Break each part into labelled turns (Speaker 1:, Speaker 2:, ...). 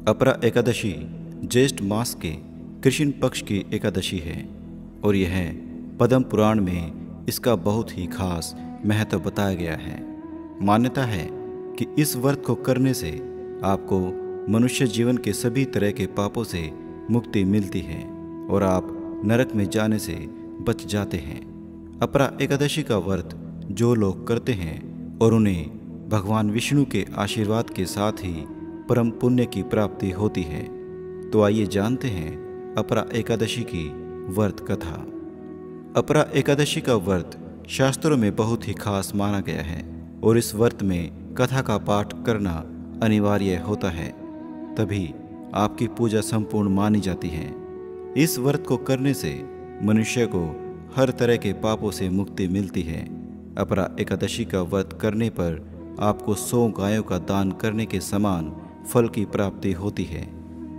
Speaker 1: अपरा एकादशी ज्येष्ठ मास के कृष्ण पक्ष की एकादशी है और यह पद्म पुराण में इसका बहुत ही खास महत्व बताया गया है। मान्यता है कि इस व्रत को करने से आपको मनुष्य जीवन के सभी तरह के पापों से मुक्ति मिलती है और आप नरक में जाने से बच जाते हैं। अपरा एकादशी का व्रत जो लोग करते हैं और उन्हें भगवान विष्णु के आशीर्वाद के साथ ही परम पुण्य की प्राप्ति होती है। तो आइए जानते हैं अपरा एकादशी की व्रत कथा। अपरा एकादशी का व्रत शास्त्रों में बहुत ही खास माना गया है और इस व्रत में कथा का पाठ करना अनिवार्य होता है, तभी आपकी पूजा संपूर्ण मानी जाती है। इस व्रत को करने से मनुष्य को हर तरह के पापों से मुक्ति मिलती है। अपरा एकादशी का व्रत करने पर आपको 100 गायों का दान करने के समान फल की प्राप्ति होती है।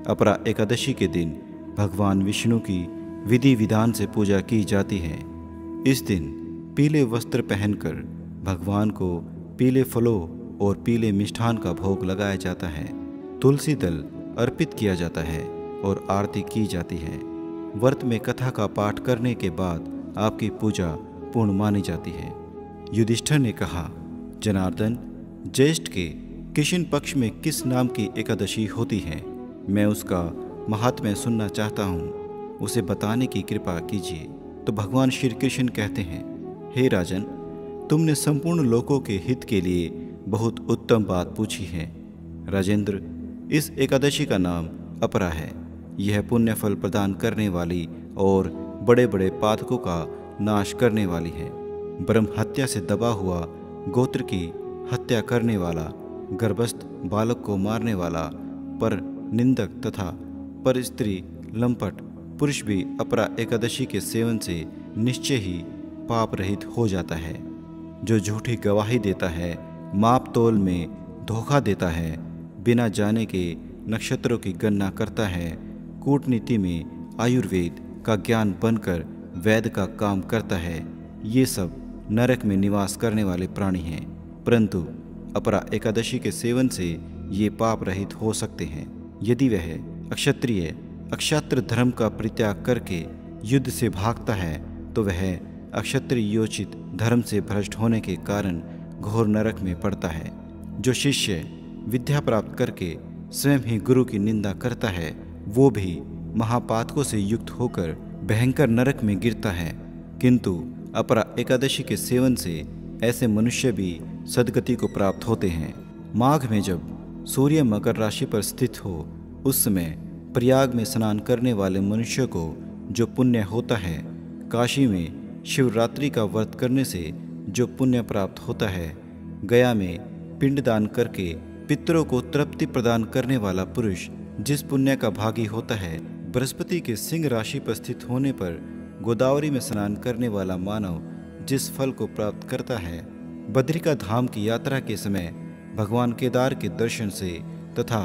Speaker 1: अपरा एकादशी के दिन भगवान विष्णु की विधि विधान से पूजा की जाती है। इस दिन पीले वस्त्र पहनकर भगवान को पीले फलों और पीले मिष्ठान का भोग लगाया जाता है, तुलसी दल अर्पित किया जाता है और आरती की जाती है। व्रत में कथा का पाठ करने के बाद आपकी पूजा पूर्ण मानी जाती है। युधिष्ठिर ने कहा, जनार्दन, ज्येष्ठ के कृष्ण पक्ष में किस नाम की एकादशी होती है? मैं उसका महात्म्य सुनना चाहता हूँ, उसे बताने की कृपा कीजिए। तो भगवान श्री कृष्ण कहते हैं, हे राजन, तुमने संपूर्ण लोकों के हित के लिए बहुत उत्तम बात पूछी है। राजेंद्र, इस एकादशी का नाम अपरा है। यह पुण्य फल प्रदान करने वाली और बड़े बड़े पातकों का नाश करने वाली है। ब्रह्म हत्या से दबा हुआ, गोत्र की हत्या करने वाला, गर्भस्थ बालक को मारने वाला, पर निंदक तथा पर स्त्री लंपट पुरुष भी अपरा एकादशी के सेवन से निश्चय ही पाप रहित हो जाता है। जो झूठी गवाही देता है, माप तोल में धोखा देता है, बिना जाने के नक्षत्रों की गणना करता है, कूटनीति में आयुर्वेद का ज्ञान बनकर वैद्य का काम करता है, ये सब नरक में निवास करने वाले प्राणी हैं। परंतु अपरा एकादशी के सेवन से ये पाप रहित हो सकते हैं। यदि वह अक्षत्रिय अक्षात्र धर्म का परित्याग करके युद्ध से भागता है तो वह अक्षत्रिय योचित धर्म से भ्रष्ट होने के कारण घोर नरक में पड़ता है। जो शिष्य विद्या प्राप्त करके स्वयं ही गुरु की निंदा करता है, वो भी महापातकों से युक्त होकर भयंकर नरक में गिरता है। किंतु अपरा एकादशी के सेवन से ऐसे मनुष्य भी सद्गति को प्राप्त होते हैं। माघ में जब सूर्य मकर राशि पर स्थित हो, उस समय प्रयाग में स्नान करने वाले मनुष्य को जो पुण्य होता है, काशी में शिवरात्रि का व्रत करने से जो पुण्य प्राप्त होता है, गया में पिंडदान करके पितरों को तृप्ति प्रदान करने वाला पुरुष जिस पुण्य का भागी होता है, बृहस्पति के सिंह राशि पर स्थित होने पर गोदावरी में स्नान करने वाला मानव जिस फल को प्राप्त करता है, बद्रिका धाम की यात्रा के समय भगवान केदार के दर्शन से तथा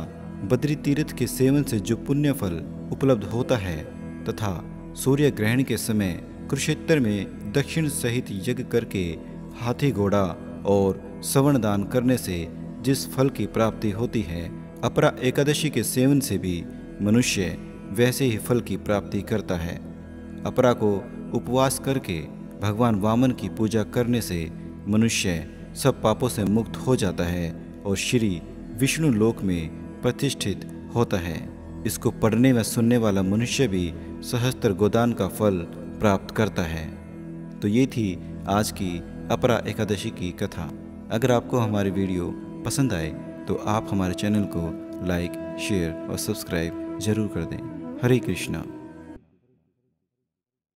Speaker 1: बद्री तीर्थ के सेवन से जो पुण्य फल उपलब्ध होता है, तथा सूर्य ग्रहण के समय कुरुक्षेत्र में दक्षिण सहित यज्ञ करके हाथी घोड़ा और सवर्ण दान करने से जिस फल की प्राप्ति होती है, अपरा एकादशी के सेवन से भी मनुष्य वैसे ही फल की प्राप्ति करता है। अपरा को उपवास करके भगवान वामन की पूजा करने से मनुष्य सब पापों से मुक्त हो जाता है और श्री विष्णु लोक में प्रतिष्ठित होता है। इसको पढ़ने व सुनने वाला मनुष्य भी सहस्त्र गोदान का फल प्राप्त करता है। तो ये थी आज की अपरा एकादशी की कथा। अगर आपको हमारी वीडियो पसंद आए तो आप हमारे चैनल को लाइक, शेयर और सब्सक्राइब जरूर कर दें। हरे कृष्णा।